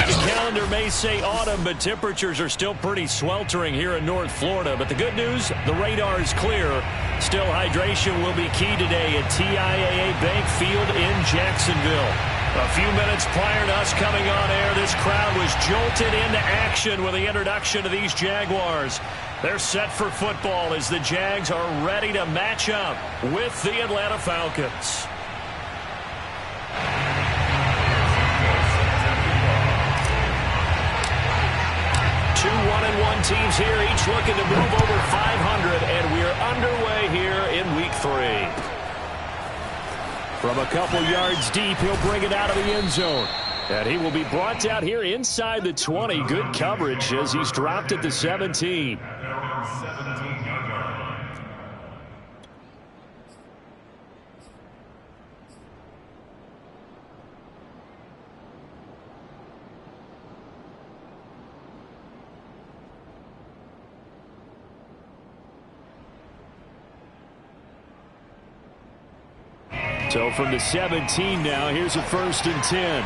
The calendar may say autumn, but temperatures are still pretty sweltering here in North Florida. But the good news, the radar is clear. Still, hydration will be key today at TIAA Bank Field in Jacksonville. A few minutes prior to us coming on air, this crowd was jolted into action with the introduction of these Jaguars. They're set for football as the Jags are ready to match up with the Atlanta Falcons. Two 1-1 teams here, each looking to move over 500, and we're underway here in Week 3. From a couple yards deep, he'll bring it out of the end zone. And he will be brought down here inside the 20. Good coverage as he's dropped at the 17. So from the 17 now, here's a 1st and 10.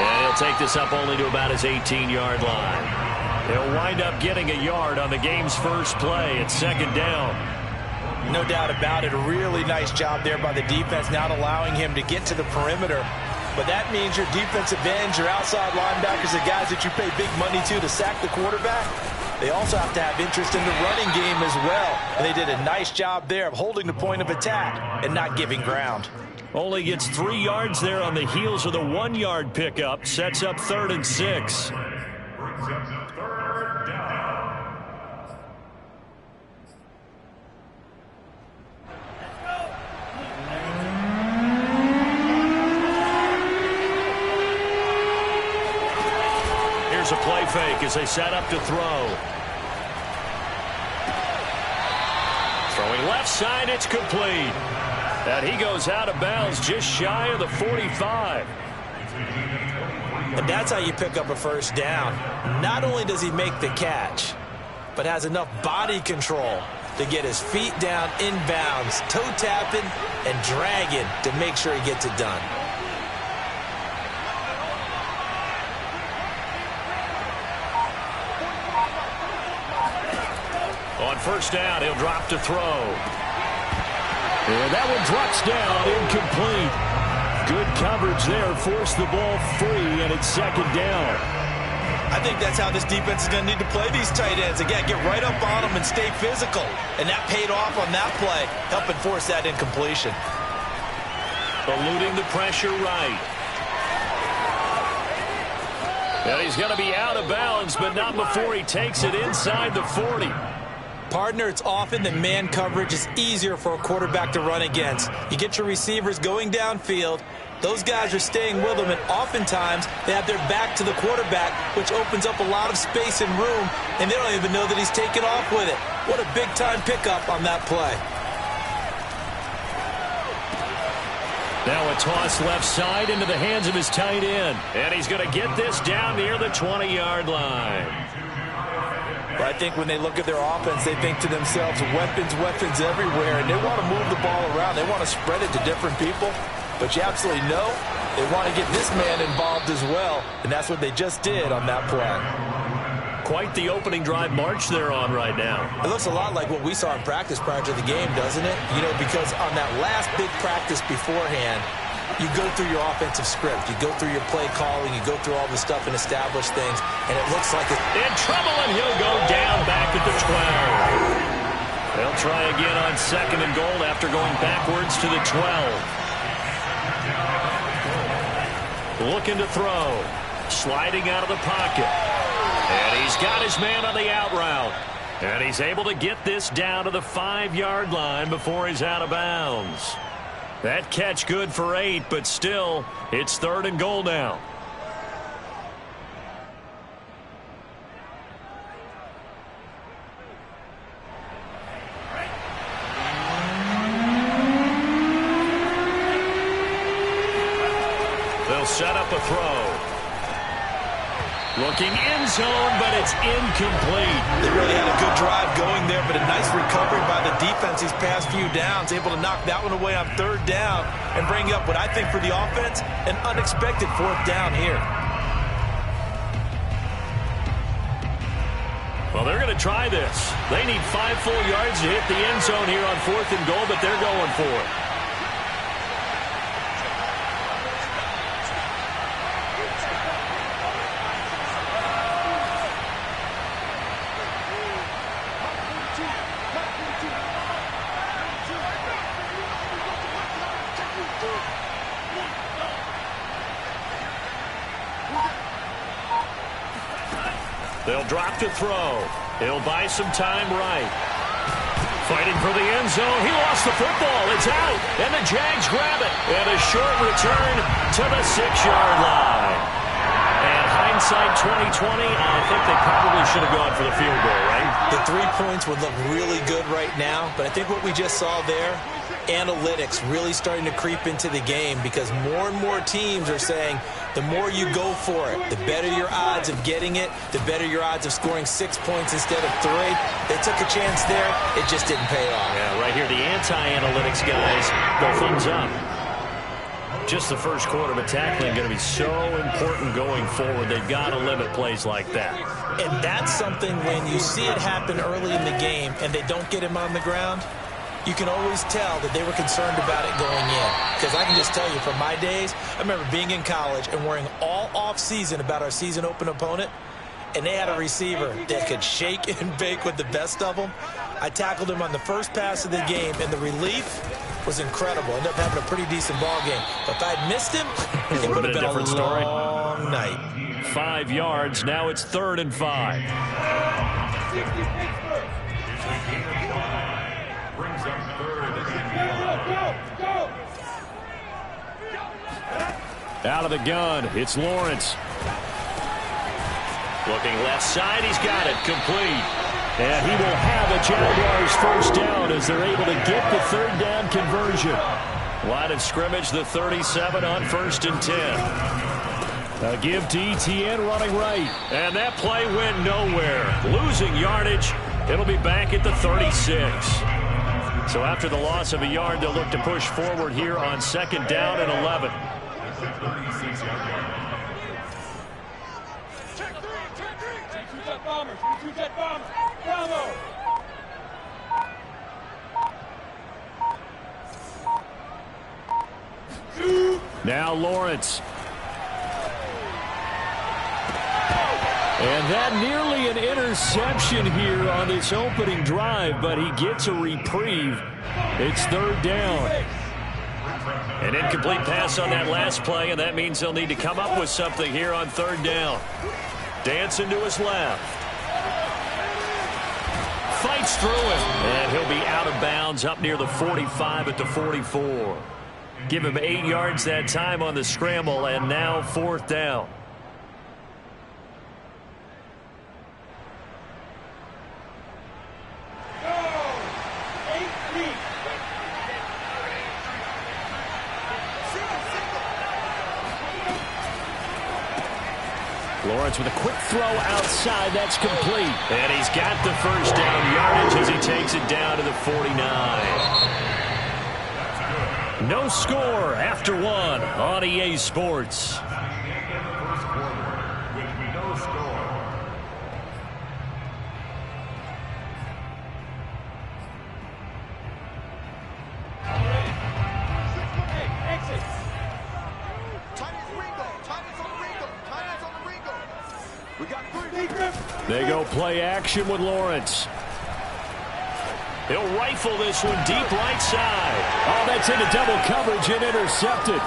And he'll take this up only to about his 18-yard line. He'll wind up getting a yard on the game's first play at 2nd down. No doubt about it. A really nice job there by the defense, not allowing him to get to the perimeter. But that means your defensive ends, your outside linebackers, the guys that you pay big money to sack the quarterback, they also have to have interest in the running game as well. And they did a nice job there of holding the point of attack and not giving ground. Only gets 3 yards there on the heels of the 1-yard pickup. Sets up 3rd and 6. Here's a play fake as they set up to throw. Throwing left side, it's complete. And he goes out of bounds just shy of the 45. And that's how you pick up a 1st down. Not only does he make the catch, but has enough body control to get his feet down inbounds, toe tapping and dragging to make sure he gets it done. On 1st down, he'll drop to throw. And that one drops down, incomplete. Good coverage there, forced the ball free, and it's 2nd down. I think that's how this defense is going to need to play these tight ends. Again, get right up on them and stay physical. And that paid off on that play, helping force that incompletion. Eluding the pressure right. And he's going to be out of bounds, but not before he takes it inside the 40. Partner, it's often that man coverage is easier for a quarterback to run against. You get your receivers going downfield. Those guys are staying with them, and oftentimes they have their back to the quarterback, which opens up a lot of space and room, and they don't even know that he's taken off with it. What a big-time pickup on that play. Now a toss left side into the hands of his tight end. And he's going to get this down near the 20-yard line. I think when they look at their offense, they think to themselves, weapons everywhere, and they want to move the ball around. They want to spread it to different people, but you absolutely know they want to get this man involved as well, and that's what they just did on that play. Quite the opening drive march they're on right now. It looks a lot like what we saw in practice prior to the game, doesn't it? You know, because on that last big practice beforehand, you go through your offensive script. You go through your play calling. You go through all the stuff and establish things. And it looks like it's in trouble, and he'll go down back at the 12. They'll try again on 2nd and goal after going backwards to the 12. Looking to throw. Sliding out of the pocket. And he's got his man on the out route. And he's able to get this down to the 5-yard line before he's out of bounds. That catch good for 8, but still, it's 3rd and goal now. They'll set up a throw. Looking end zone, but it's incomplete. They really had a good drive going there, but a nice recovery by the defense these past few downs, able to knock that one away on third down and bring up what I think for the offense, an unexpected fourth down here. Well, they're going to try this. They need 5 full yards to hit the end zone here on 4th and goal, but they're going for it. They'll drop to throw. He'll buy some time right. Fighting for the end zone. He lost the football. It's out. And the Jags grab it. And a short return to the 6-yard line. And hindsight 2020, I think they probably should have gone for the field goal, right? The 3 points would look really good right now. But I think what we just saw there, analytics really starting to creep into the game because more and more teams are saying the more you go for it, the better your odds of getting it, the better your odds of scoring 6 points instead of 3. They took a chance there. It just didn't pay off. Yeah, right here, the anti-analytics guys go thumbs up. Just the first quarter, but tackling going to be so important going forward. They've got to limit plays like that. And that's something when you see it happen early in the game and they don't get him on the ground, you can always tell that they were concerned about it going in. Because I can just tell you, from my days, I remember being in college and worrying all off-season about our season-open opponent, and they had a receiver that could shake and bake with the best of them. I tackled him on the first pass of the game, and the relief was incredible. Ended up having a pretty decent ball game. But if I'd missed him, it would have been a different story. Long night. 5 yards. Now it's 3rd and 5. Out of the gun, it's Lawrence. Looking left side, he's got it, complete. And he will have a Jaguars first down as they're able to get the 3rd down conversion. Line of scrimmage, the 37 on 1st and 10. A give to Etienne running right. And that play went nowhere. Losing yardage, it'll be back at the 36. So after the loss of a yard, they'll look to push forward here on 2nd down and 11. Now Lawrence. And that nearly an interception here on this opening drive, but he gets a reprieve. It's 3rd down. An incomplete pass on that last play, and that means they'll need to come up with something here on 3rd down. Dancing to his left. Fights through it, and he'll be out of bounds up near the 45 at the 44. Give him 8 yards that time on the scramble, and now 4th down. Lawrence with a quick throw outside. That's complete. And he's got the first down yardage as he takes it down to the 49. No score after 1 on EA Sports. They go play action with Lawrence. He'll rifle this one deep right side. Oh, that's into double coverage and intercepted.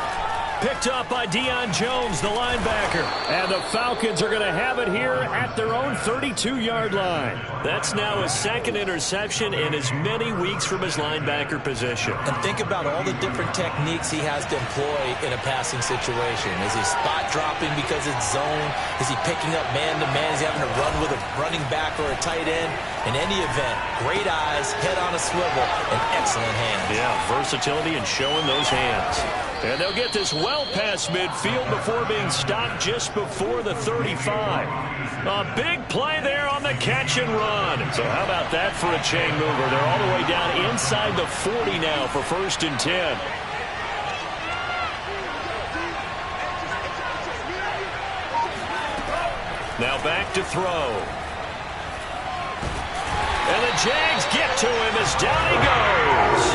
Picked up by Deion Jones, the linebacker. And the Falcons are going to have it here at their own 32-yard line. That's now his 2nd interception in as many weeks from his linebacker position. And think about all the different techniques he has to employ in a passing situation. Is he spot dropping because it's zone? Is he picking up man-to-man? Is he having to run with a running back or a tight end? In any event, great eyes, head on a swivel, and excellent hands. Yeah, versatility and showing those hands. And they'll get this well well past midfield before being stopped just before the 35. A big play there on the catch and run. So how about that for a chain mover? They're all the way down inside the 40 now for 1st and 10. Now back to throw. And the Jags get to him as down he goes.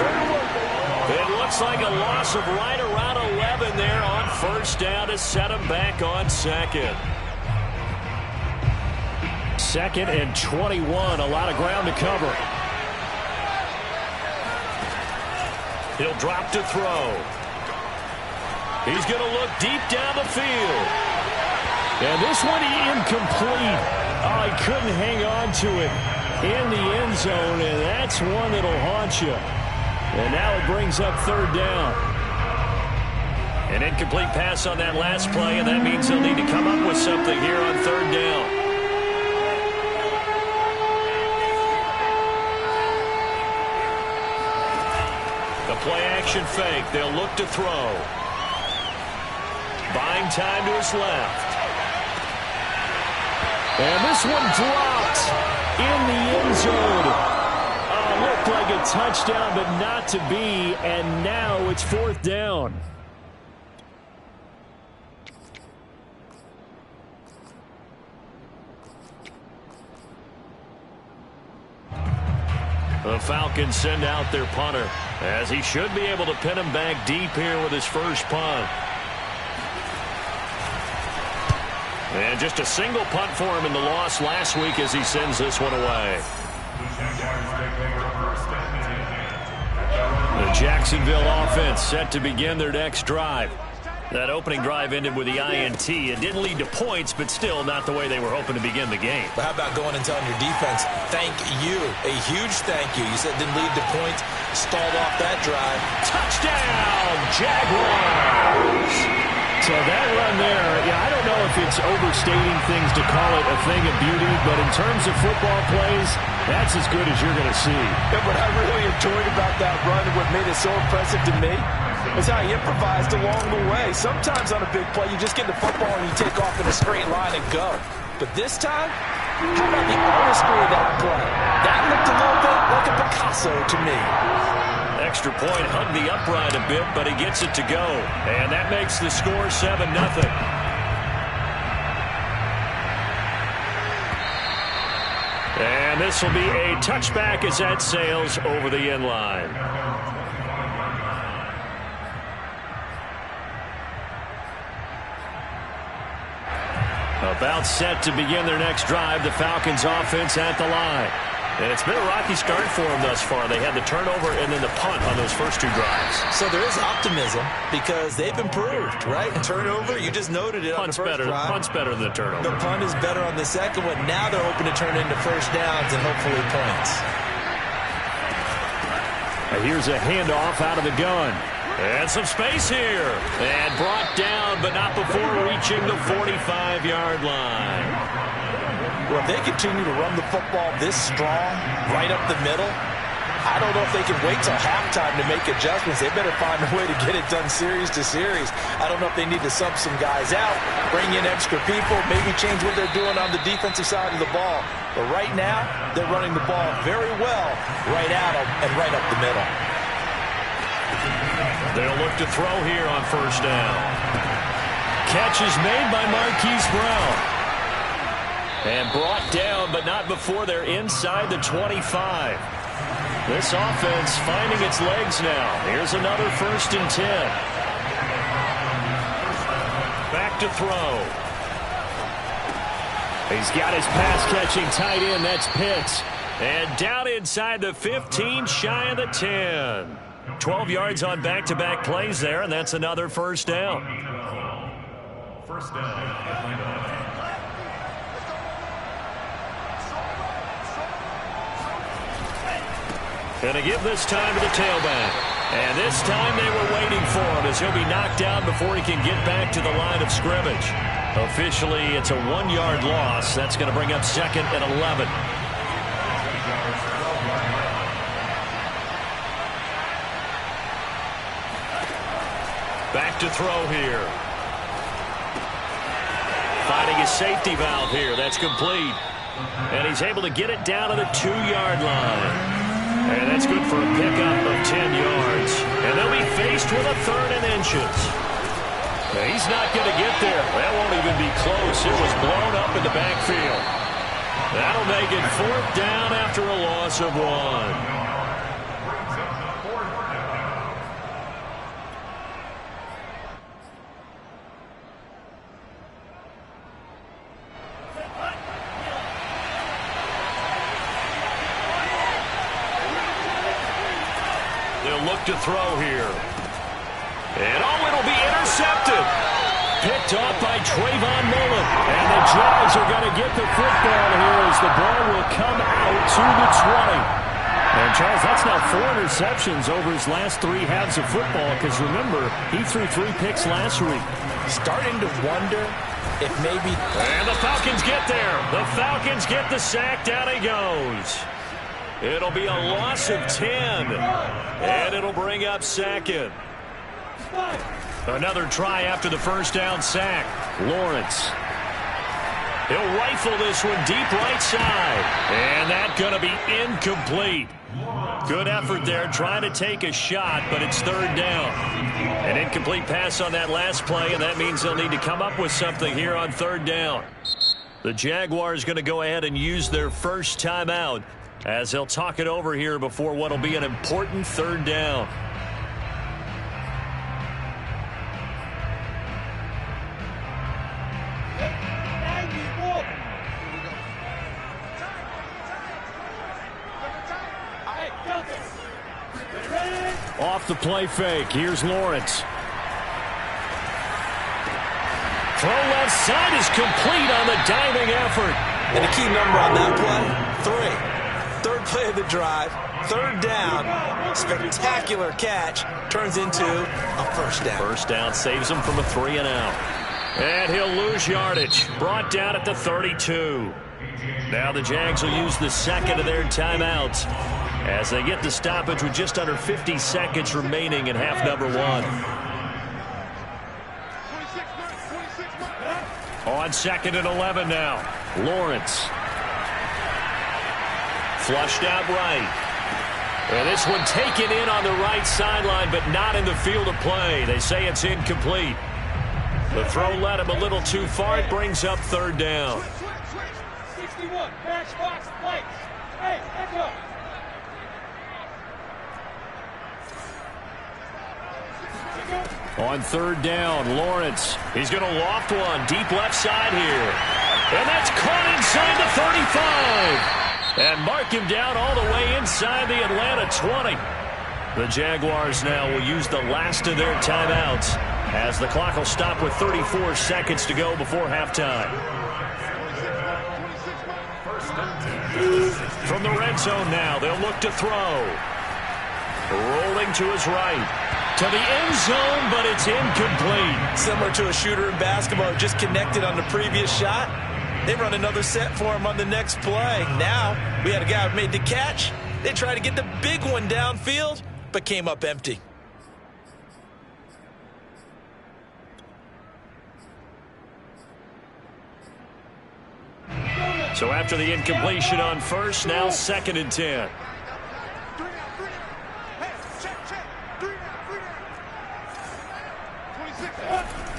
It looks like a loss of right around 11 there on 1st down to set him back on 2nd. 2nd and 21, a lot of ground to cover. He'll drop to throw. He's going to look deep down the field. And this one incomplete. Oh, he couldn't hang on to it in the end zone, and that's one that'll haunt you. And now it brings up 3rd down. An incomplete pass on that last play, and that means they'll need to come up with something here on 3rd down. The play action fake. They'll look to throw. Buying time to his left. And this one dropped in the end zone. Looked like a touchdown, but not to be. And now it's 4th down. The Falcons send out their punter, as he should be able to pin him back deep here with his first punt. And just a single punt for him in the loss last week as he sends this one away. The Jacksonville offense set to begin their next drive. That opening drive ended with the INT. It didn't lead to points, but still not the way they were hoping to begin the game. But how about going and telling your defense, thank you, a huge thank you. You said it didn't lead to points, stalled off that drive. Touchdown, Jaguars! So that run there, I don't know if it's overstating things to call it a thing of beauty, but in terms of football plays, that's as good as you're going to see. And what I really enjoyed about that run and what made it so impressive to me is how he improvised along the way. Sometimes on a big play, you just get the football and you take off in a straight line and go. But this time, how about the artistry of that play? That looked a little bit like a Picasso to me. Extra point hugged the upright a bit, but he gets it to go. And that makes the score 7-0. And this will be a touchback as that sails over the end line. About set to begin their next drive, the Falcons offense at the line. And it's been a rocky start for them thus far. They had the turnover and then the punt on those first 2 drives. So there is optimism because they've improved, right? Turnover, you just noted it on the first drive. Punt's better than the turnover. The punt is better on the second one. Now they're open to turn into first downs and hopefully points. Here's a handoff out of the gun. And some space here. And brought down, but not before reaching the 45-yard line. Well, if they continue to run the football this strong, right up the middle, I don't know if they can wait till halftime to make adjustments. They better find a way to get it done series to series. I don't know if they need to sub some guys out, bring in extra people, maybe change what they're doing on the defensive side of the ball. But right now, they're running the ball very well right at them and right up the middle. They'll look to throw here on first down. Catch is made by Marquise Brown. And brought down, but not before they're inside the 25. This offense finding its legs now. Here's another 1st and 10. Back to throw. He's got his pass-catching tight end. That's Pitts. And down inside the 15, shy of the 10. 12 yards on back-to-back plays there, and that's another first down. First down. Going to give this time to the tailback. And this time they were waiting for him as he'll be knocked down before he can get back to the line of scrimmage. Officially, it's a 1-yard loss. That's going to bring up 2nd and 11. Back look to throw here. Finding his safety valve here. That's complete. And he's able to get it down to the 2-yard line. And that's good for a pickup of 10 yards. And they'll be faced with a 3rd and inches. He's not going to get there. That won't even be close. It was blown up in the backfield. That'll make it 4th down after a loss of 1. Look to throw here. And it'll be intercepted. Picked off by Trayvon Mullen. And the Jags are going to get the football here as the ball will come out to the 20. And Charles, that's now 4 interceptions over his last 3 halves of football, because remember, he threw 3 picks last week. Starting to wonder if maybe... And the Falcons get there. The Falcons get the sack. Down he goes. It'll be a loss of 10, and it'll bring up 2nd. Another try after the first down sack. Lawrence. He'll rifle this one deep right side, and that's going to be incomplete. Good effort there, trying to take a shot, but it's 3rd down. An incomplete pass on that last play, and that means they'll need to come up with something here on 3rd down. The Jaguars going to go ahead and use their first timeout, as they'll talk it over here before what will be an important 3rd down. Off the play fake. Here's Lawrence. Throw left side is complete on the diving effort. And the key number on that play, 3. 3rd play of the drive, 3rd down, spectacular catch, turns into a 1st down. 1st down saves him from a 3 and out. And he'll lose yardage, brought down at the 32. Now the Jags will use the 2nd of their timeouts as they get the stoppage with just under 50 seconds remaining in half number 1. On 2nd and 11 now, Lawrence. Flushed out right. And this one taken in on the right sideline, but not in the field of play. They say it's incomplete. The throw led him a little too far. It brings up 3rd down. 61, matchbox lights. Hey, back up. On 3rd down, Lawrence. He's going to loft one deep left side here. And that's caught inside the 35. And mark him down all the way inside the Atlanta 20. The Jaguars now will use the last of their timeouts as the clock will stop with 34 seconds to go before halftime. From the red zone now, they'll look to throw. Rolling to his right. To the end zone, but it's incomplete. Similar to a shooter in basketball who just connected on the previous shot. They run another set for him on the next play. Now, we had a guy who made the catch. They tried to get the big one downfield, but came up empty. So after the incompletion on 1st, now 2nd and 10.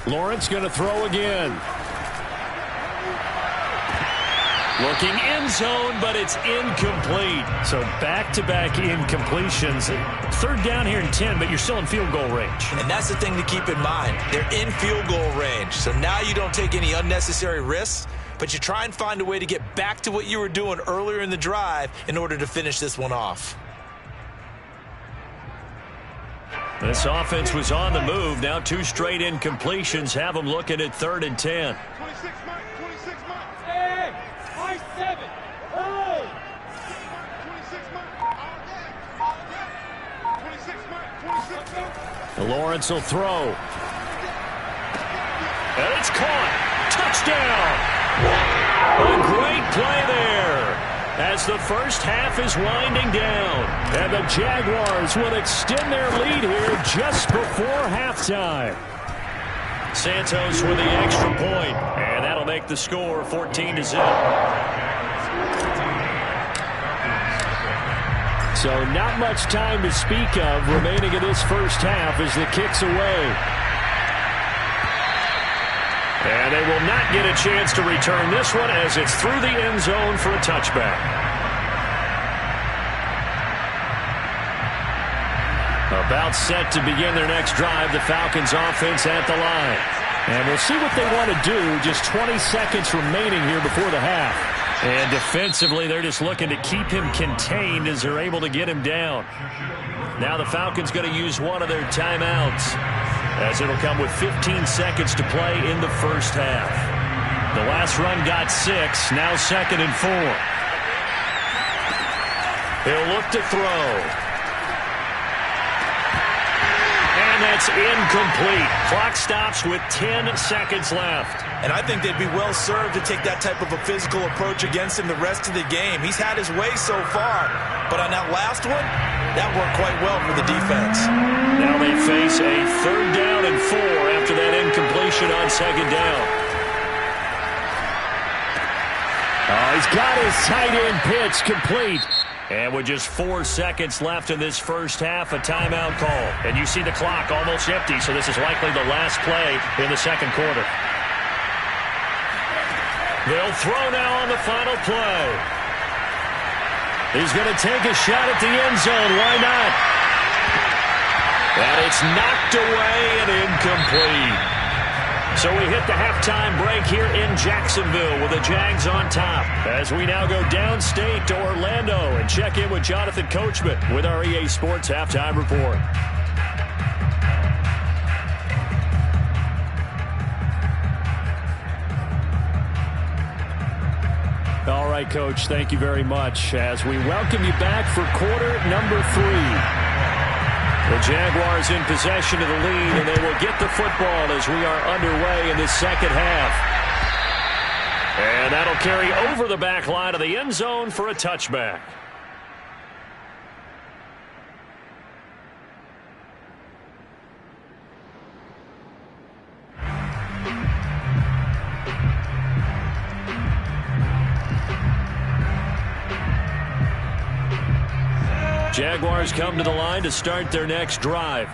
Lawrence going to throw again. Looking end zone, but it's incomplete. So back-to-back incompletions. 3rd down here and 10, but you're still in field goal range. And that's the thing to keep in mind. They're in field goal range. So now you don't take any unnecessary risks, but you try and find a way to get back to what you were doing earlier in the drive in order to finish this one off. This offense was on the move. Now 2 straight incompletions have them looking at 3rd and 10. 26 Mike. Hey, high 7. Oh. 26 Mike. Lawrence will throw. And it's caught. Touchdown. A great play there as the first half is winding down. And the Jaguars will extend their lead here just before halftime. Santos with the extra point, and that'll make the score 14-0. So not much time to speak of remaining in this first half as the kick's away. And they will not get a chance to return this one as it's through the end zone for a touchback. About set to begin their next drive, the Falcons offense at the line. And we'll see what they want to do. Just 20 seconds remaining here before the half. And defensively, they're just looking to keep him contained as they're able to get him down. Now the Falcons going to use one of their timeouts, as it'll come with 15 seconds to play in the first half. The last run got 6, now 2nd and 4. He'll look to throw. And that's incomplete. Clock stops with 10 seconds left. And I think they'd be well served to take that type of a physical approach against him the rest of the game. He's had his way so far, but on that last one, that worked quite well for the defense. Now they face a 3rd down and 4 after that incompletion on 2nd down. Oh, he's got his tight end pitch complete. And with just 4 seconds left in this first half, a timeout call. And you see the clock almost empty, so this is likely the last play in the second quarter. They'll throw now on the final play. He's going to take a shot at the end zone. Why not? And it's knocked away and incomplete. So we hit the halftime break here in Jacksonville with the Jags on top, as we now go downstate to Orlando and check in with Jonathan Coachman with our EA Sports Halftime Report. All right, Coach, thank you very much as we welcome you back for quarter number 3. The Jaguars in possession of the lead, and they will get the football as we are underway in this second half. And that'll carry over the back line of the end zone for a touchback. Jaguars come to the line to start their next drive.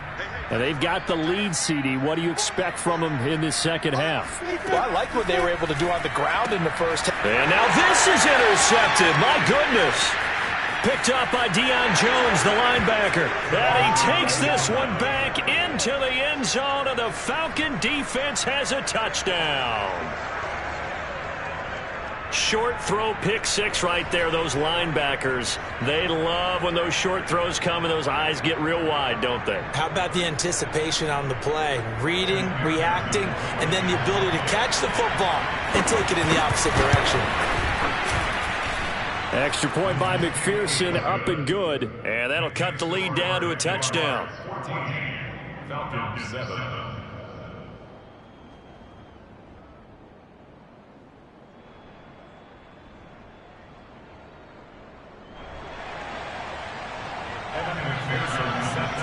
And they've got the lead, CD. What do you expect from them in this second half? Well, I like what they were able to do on the ground in the first half. And now this is intercepted. My goodness. Picked up by Deion Jones, the linebacker. And he takes this one back into the end zone, and the Falcon defense has a touchdown. Short throw, pick 6 right there. Those linebackers, they love when those short throws come and those eyes get real wide, don't they? How about the anticipation on the play? Reading, reacting, and then the ability to catch the football and take it in the opposite direction. Extra point by McPherson, up and good. And that'll cut the lead down to a touchdown. Falcons 7.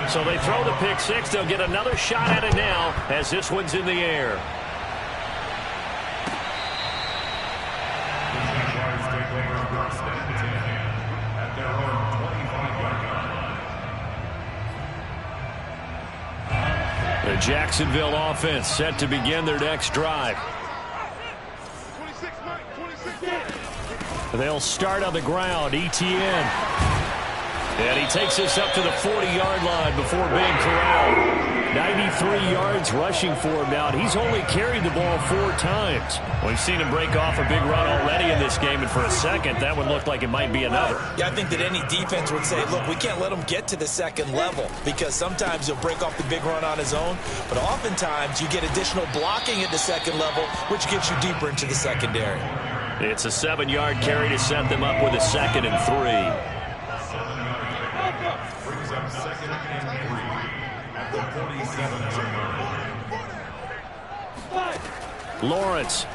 So they throw the pick 6. They'll get another shot at it now as this one's in the air. The Jacksonville offense set to begin their next drive. They'll start on the ground. Etienne. And he takes this up to the 40-yard line before being corralled. 93 yards rushing for him now. He's only carried the ball 4 times. We've seen him break off a big run already in this game, and for a second, that one looked like it might be another. Yeah, I think that any defense would say, look, we can't let him get to the second level, because sometimes he'll break off the big run on his own, but oftentimes you get additional blocking at the second level, which gets you deeper into the secondary. It's a 7-yard carry to set them up with a 2nd and 3. Brings up 2nd and 3 at the 47-yard line. Lawrence.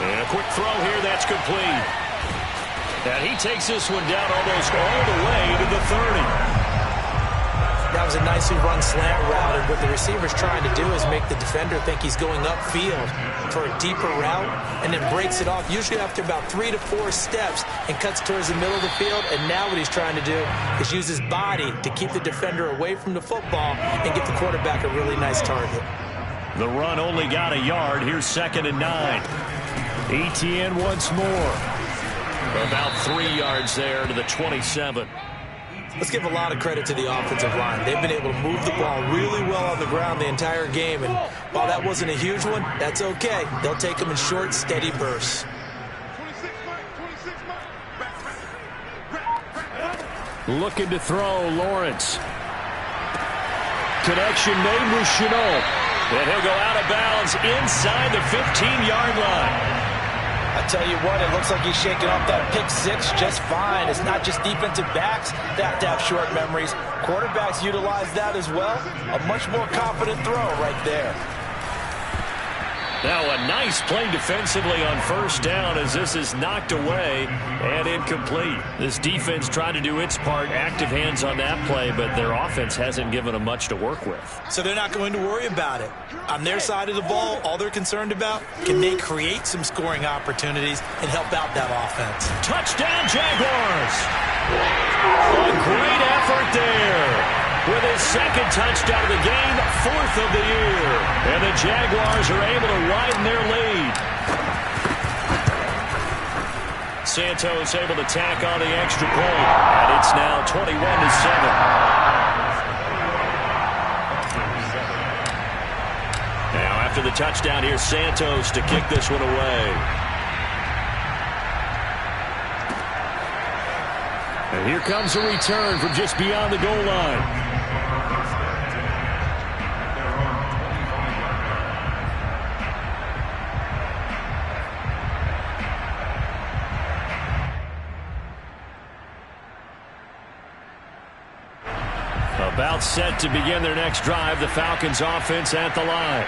And a quick throw here, that's complete. And he takes this one down almost all the way to the 30. Now That was a nicely run slant route, and what the receiver's trying to do is make the defender think he's going upfield for a deeper route, and then breaks it off, usually after about 3 to 4 steps, and cuts towards the middle of the field. And now what he's trying to do is use his body to keep the defender away from the football and give the quarterback a really nice target. The run only got a yard. Here's 2nd and 9. ETN once more. About 3 yards there to the 27. Let's give a lot of credit to the offensive line. They've been able to move the ball really well on the ground the entire game. And while that wasn't a huge one, that's okay. They'll take them in short, steady bursts. Looking to throw, Lawrence. Connection made with Chenault. And he'll go out of bounds inside the 15-yard line. I tell you what, it looks like he's shaking off that pick six just fine. It's not just defensive backs that have short memories. Quarterbacks utilize that as well. A much more confident throw right there. Now a nice play defensively on 1st down as this is knocked away and incomplete. This defense tried to do its part, active hands on that play, but their offense hasn't given them much to work with. So they're not going to worry about it. On their side of the ball, all they're concerned about, can they create some scoring opportunities and help out that offense? Touchdown Jaguars! A great effort there. With his 2nd touchdown of the game, 4th of the year. And the Jaguars are able to widen their lead. Santos able to tack on the extra point. And it's now 21-7. Now after the touchdown, here's Santos to kick this one away. And here comes a return from just beyond the goal line. About set to begin their next drive. The Falcons offense at the line.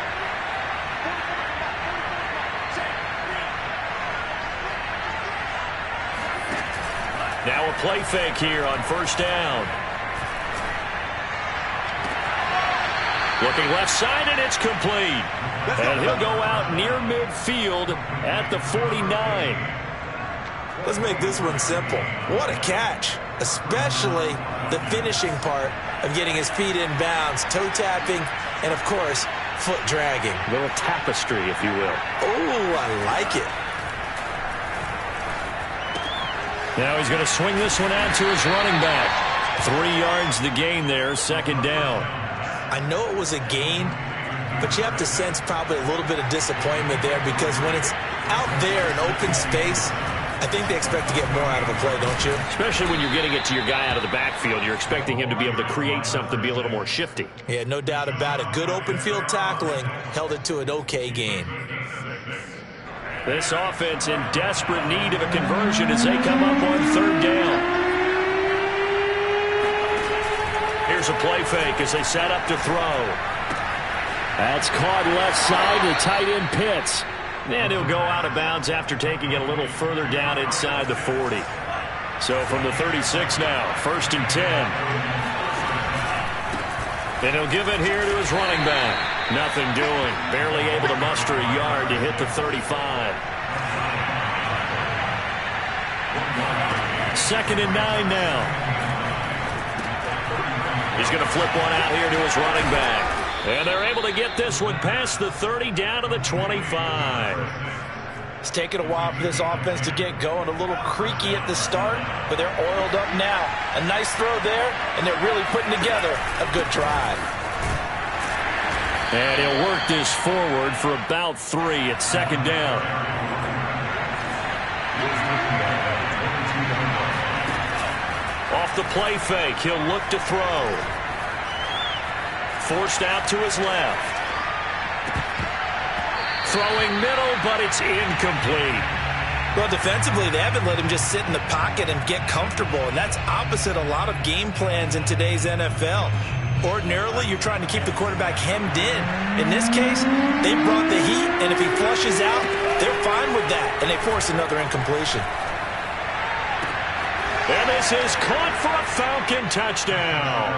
Now a play fake here on 1st down. Looking left side, and it's complete. And he'll go out near midfield at the 49. Let's make this one simple. What a catch, especially the finishing part of getting his feet in bounds, toe tapping, and of course, foot dragging. A little tapestry, if you will. Oh, I like it. Now he's going to swing this one out to his running back. 3 yards the gain there, 2nd down. I know it was a gain, but you have to sense probably a little bit of disappointment there, because when it's out there in open space, I think they expect to get more out of a play, don't you? Especially when you're getting it to your guy out of the backfield. You're expecting him to be able to create something, be a little more shifty. Yeah, no doubt about it. Good open field tackling held it to an okay gain. This offense in desperate need of a conversion as they come up on 3rd down. Here's a play fake as they set up to throw. That's caught left side to tight end Pitts. And he'll go out of bounds after taking it a little further down inside the 40. So from the 36 now, 1st and 10. And he'll give it here to his running back. Nothing doing. Barely able to muster a yard to hit the 35. 2nd and 9 now. He's going to flip one out here to his running back. And they're able to get this one past the 30 down to the 25. It's taken a while for this offense to get going. A little creaky at the start, but they're oiled up now. A nice throw there, and they're really putting together a good drive. And he'll work this forward for about 3 at 2nd down. Off the play fake, he'll look to throw. Forced out to his left. Throwing middle, but it's incomplete. Well, defensively, they haven't let him just sit in the pocket and get comfortable, and that's opposite a lot of game plans in today's NFL. Ordinarily, you're trying to keep the quarterback hemmed in. In this case, they brought the heat, and if he flushes out, they're fine with that, and they force another incompletion. And this is caught for a Falcon touchdown.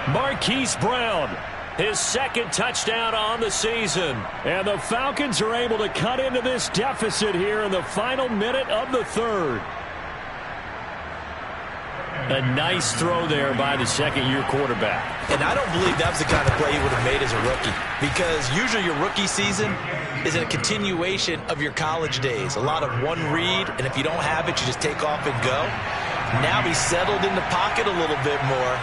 Marquise Brown, his second touchdown on the season. And the Falcons are able to cut into this deficit here in the final minute of the third. A nice throw there by the second-year quarterback. And I don't believe that was the kind of play he would have made as a rookie, because usually your rookie season is a continuation of your college days. A lot of one read, and if you don't have it, you just take off and go. Now he's settled in the pocket a little bit more,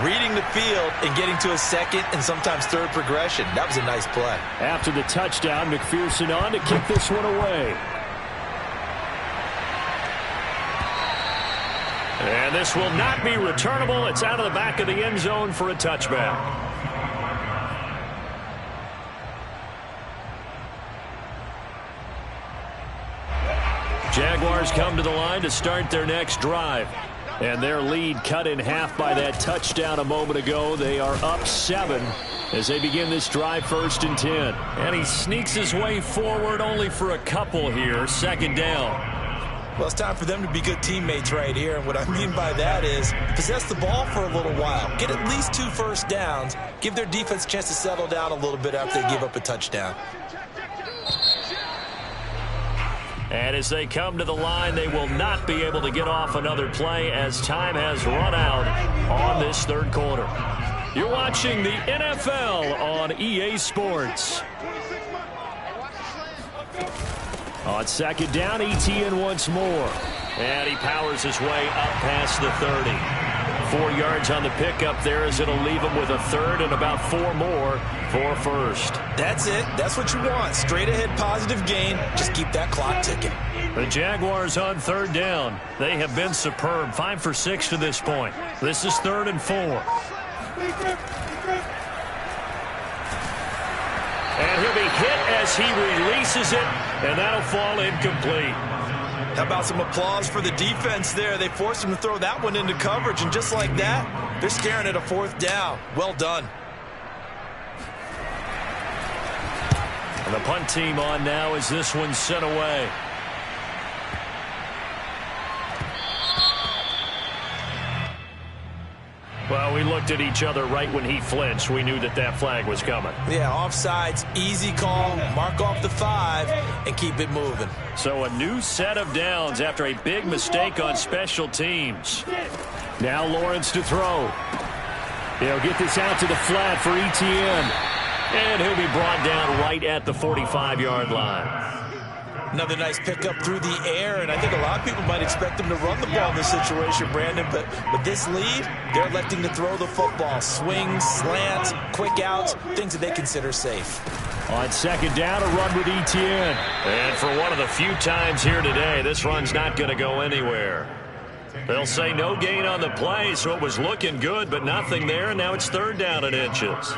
reading the field and getting to a second and sometimes third progression. That was a nice play. After the touchdown, McPherson on to kick this one away. And this will not be returnable. It's out of the back of the end zone for a touchback. Jaguars come to the line to start their next drive. And their lead cut in half by that touchdown a moment ago. They are up 7 as they begin this drive, 1st and 10. And he sneaks his way forward only for a couple here. Second down. Well, it's time for them to be good teammates right here. And what I mean by that is possess the ball for a little while. Get at least 2 first downs. Give their defense a chance to settle down a little bit after they give up a touchdown. And as they come to the line, they will not be able to get off another play as time has run out on this third quarter. You're watching the NFL on EA Sports. On second down, Etienne once more. And he powers his way up past the 30. 4 yards on the pickup there as it'll leave him with a third and about 4 more for first. That's it. That's what you want. Straight ahead positive gain. Just keep that clock ticking. The Jaguars on third down. They have been superb. 5 for 6 to this point. This is 3rd and 4. And he'll be hit as he releases it, and that'll fall incomplete. How about some applause for the defense there? They forced him to throw that one into coverage, and just like that, they're staring at a 4th down. Well done. And the punt team on now as this one's sent away. Well, we looked at each other right when he flinched. We knew that that flag was coming. Yeah, offsides, easy call, mark off the 5, and keep it moving. So a new set of downs after a big mistake on special teams. Now Lawrence to throw. He'll get this out to the flat for Etienne. And he'll be brought down right at the 45-yard line. Another nice pickup through the air, and I think a lot of people might expect them to run the ball in this situation, Brandon, but with this lead, they're electing to throw the football. Swings, slants, quick outs, things that they consider safe. On second down, a run with Etienne. And for one of the few times here today, this run's not going to go anywhere. They'll say no gain on the play, so it was looking good, but nothing there, and now it's 3rd down and inches.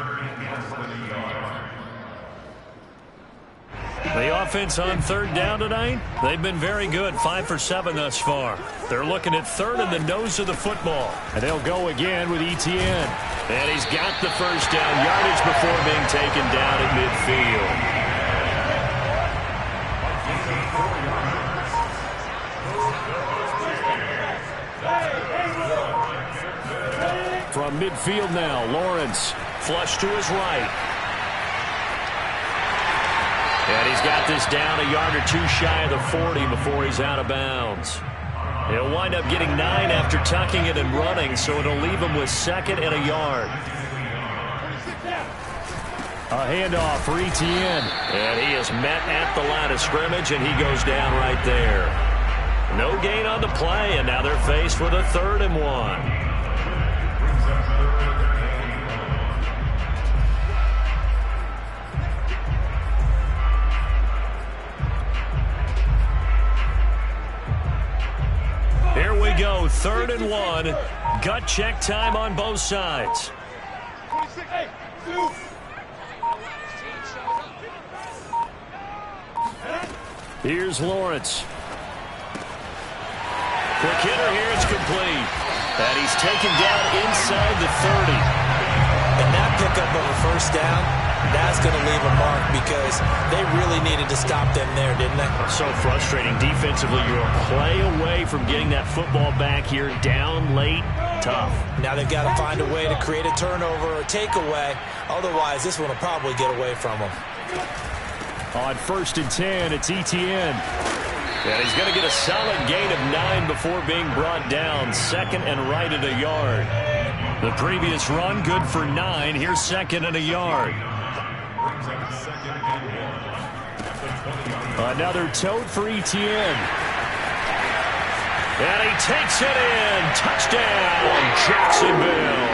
The offense on 3rd down tonight, they've been very good, 5 for 7 thus far. They're looking at 3rd in the nose of the football. And they'll go again with Etienne. And he's got the first down, yardage before being taken down at midfield. From midfield now, Lawrence, flush to his right. And he's got this down a yard or 2 shy of the 40 before he's out of bounds. He'll wind up getting 9 after tucking it and running, so it'll leave him with 2nd and a yard. A handoff for Etienne. And he is met at the line of scrimmage, and he goes down right there. No gain on the play, and now they're faced with a 3rd and 1. Here we go, 3rd and 1. Gut check time on both sides. Here's Lawrence. Quick hitter here, it's complete. And he's taken down inside the 30. And that pickup of a first down That's going to leave a mark because they really needed to stop them there, didn't they? So frustrating. Defensively, you're a play away from getting that football back here. Down late, tough. Now they've got to find a way to create a turnover or takeaway. Otherwise, this one will probably get away from them. On 1st and 10, it's Etienne. And he's going to get a solid gain of 9 before being brought down. 2nd and right at a yard. The previous run, good for 9. Here's 2nd and a yard. Another tote for Etienne. And he takes it in. Touchdown, Jacksonville.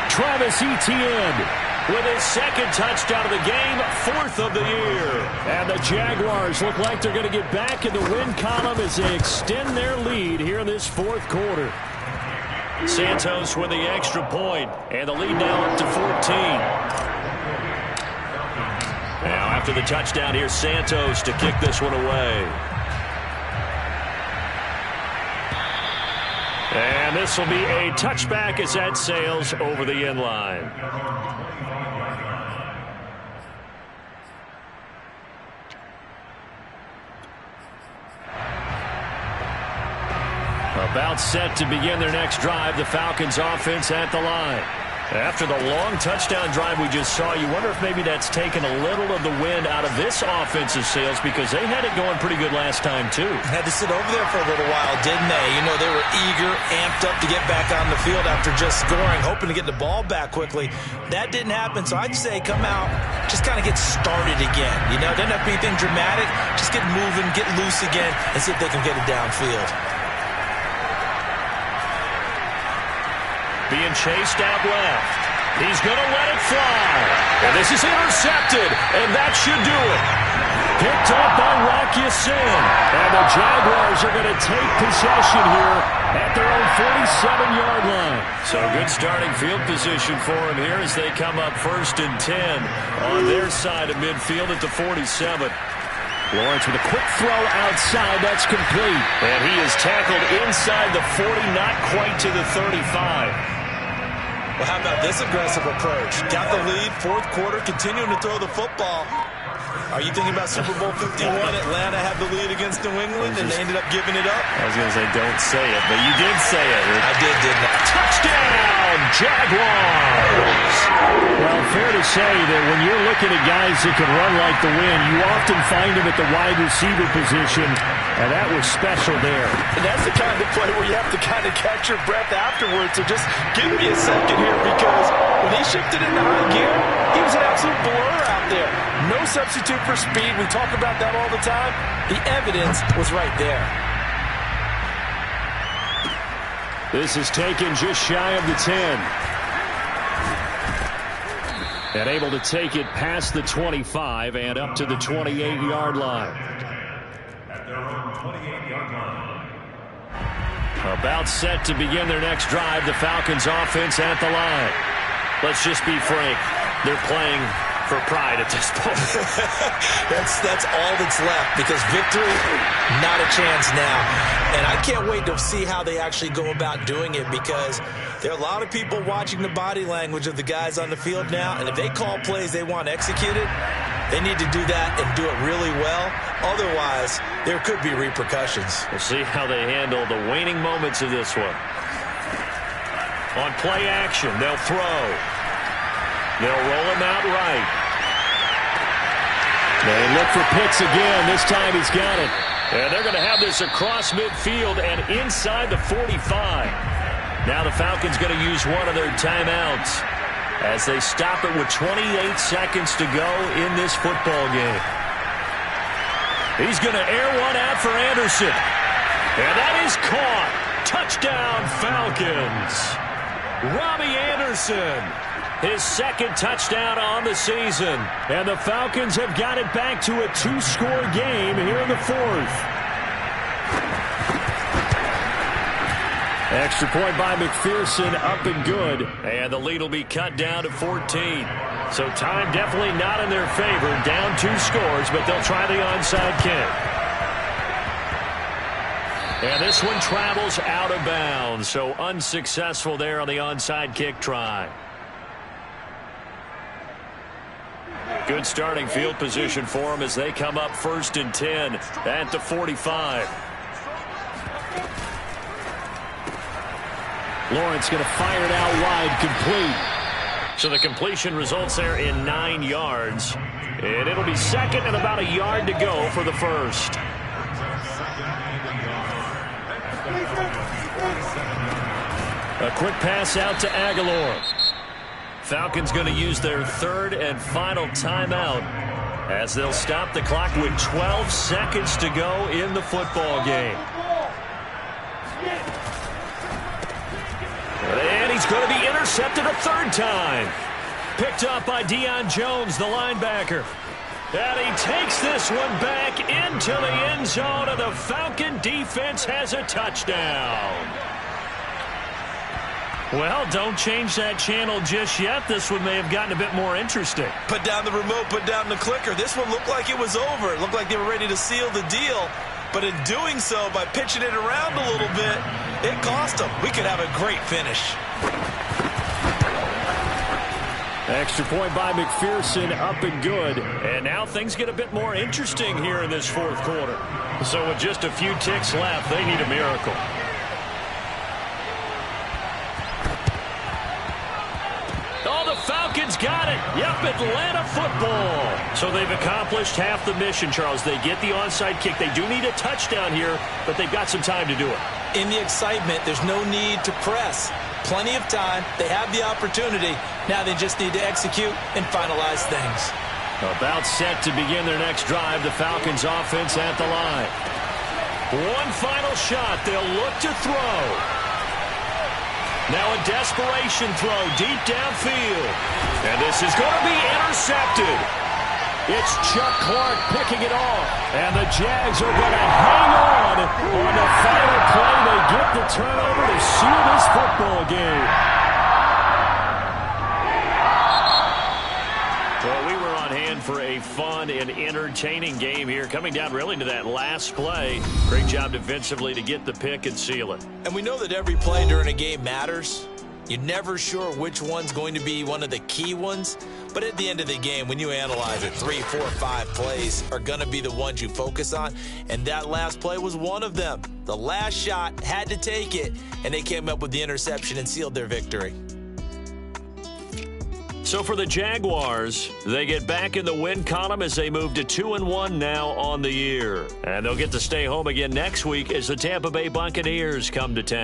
Travis Etienne with his 2nd touchdown of the game, 4th of the year. And the Jaguars look like they're going to get back in the win column as they extend their lead here in this 4th quarter. Santos with the extra point, and the lead now up to 14. Now after the touchdown, here's Santos to kick this one away. And this will be a touchback as that sails over the end line. About set to begin their next drive, the Falcons offense at the line. After the long touchdown drive we just saw, you wonder if maybe that's taken a little of the wind out of this offensive sails because they had it going pretty good last time, too. Had to sit over there for a little while, didn't they? You know, they were eager, amped up to get back on the field after just scoring, hoping to get the ball back quickly. That didn't happen, so I'd say come out, just kind of get started again. You know, doesn't have to be anything dramatic. Just get moving, get loose again, and see if they can get it downfield. Being chased out left. He's going to let it fly. And this is intercepted, and that should do it. Picked up by wk3. And the Jaguars are going to take possession here at their own 47-yard line. So good starting field position for them here as they come up 1st and 10 on their side of midfield at the 47. Lawrence with a quick throw outside. That's complete. And he is tackled inside the 40, not quite to the 35. Well, how about this aggressive approach? Got the lead, 4th quarter, continuing to throw the football. Are you thinking about Super Bowl 51? Atlanta had the lead against New England, and they ended up giving it up? I was going to say, don't say it, but you did say it. I did, didn't I? Touchdown, Jaguars! Well, fair to say that when you're looking at guys that can run like the wind, you often find them at the wide receiver position, and that was special there. And that's the kind of play where you have to kind of catch your breath afterwards. So just give me a second here, because when he shifted into high gear, he was an absolute blur out there. No substitute for speed. We talk about that all the time. The evidence was right there. This is taken just shy of the 10. And able to take it past the 25 and up to the 28-yard line. At their own 28-yard line. About set to begin their next drive, the Falcons offense at the line. Let's just be frank. They're playing for pride at this point. that's all that's left, because victory, not a chance now. And I can't wait to see how they actually go about doing it, because there are a lot of people watching the body language of the guys on the field now, and if they call plays they want executed, they need to do that and do it really well. Otherwise, there could be repercussions. We'll see how they handle the waning moments of this one. On play action, they'll throw. They'll roll him out right. They look for Pitts again. This time he's got it. And they're going to have this across midfield and inside the 45. Now the Falcons going to use one of their timeouts as they stop it with 28 seconds to go in this football game. He's going to air one out for Anderson. And that is caught. Touchdown, Falcons. Robbie Anderson. His 2nd touchdown on the season. And the Falcons have got it back to a 2-score game here in the 4th. Extra point by McPherson, up and good. And the lead will be cut down to 14. So time definitely not in their favor. Down 2 scores, but they'll try the onside kick. And this one travels out of bounds. So unsuccessful there on the onside kick try. Good starting field position for them as they come up 1st and 10 at the 45. Lawrence going to fire it out wide, complete. So the completion results there in 9 yards. And it'll be 2nd and about a yard to go for the first. A quick pass out to Aguilar. Falcons going to use their 3rd and final timeout as they'll stop the clock with 12 seconds to go in the football game. And he's going to be intercepted a 3rd time. Picked up by Deion Jones, the linebacker. And he takes this one back into the end zone, and the Falcon defense has a touchdown. Well, don't change that channel just yet. This one may have gotten a bit more interesting. Put down the remote, put down the clicker. This one looked like it was over. It looked like they were ready to seal the deal. But in doing so, by pitching it around a little bit, it cost them. We could have a great finish. Extra point by McPherson, up and good. And now things get a bit more interesting here in this 4th quarter. So with just a few ticks left, they need a miracle. Oh, the Falcons got it. Yep, Atlanta football. So they've accomplished half the mission, Charles. They get the onside kick. They do need a touchdown here, but they've got some time to do it. In the excitement, there's no need to press. Plenty of time. They have the opportunity. Now they just need to execute and finalize things. About set to begin their next drive. The Falcons offense at the line. One final shot. They'll look to throw. Now a desperation throw deep downfield. And this is going to be intercepted. It's Chuck Clark picking it off. And the Jags are going to hang on the final play. They get the turnover to seal this football game. Well, we were on hand for a fun and entertaining game here. Coming down really to that last play. Great job defensively to get the pick and seal it. And we know that every play during a game matters. You're never sure which one's going to be one of the key ones. But at the end of the game, when you analyze it, 3, 4, 5 plays are going to be the ones you focus on. And that last play was one of them. The last shot had to take it, and they came up with the interception and sealed their victory. So for the Jaguars, they get back in the win column as they move to 2-1 now on the year. And they'll get to stay home again next week as the Tampa Bay Buccaneers come to town.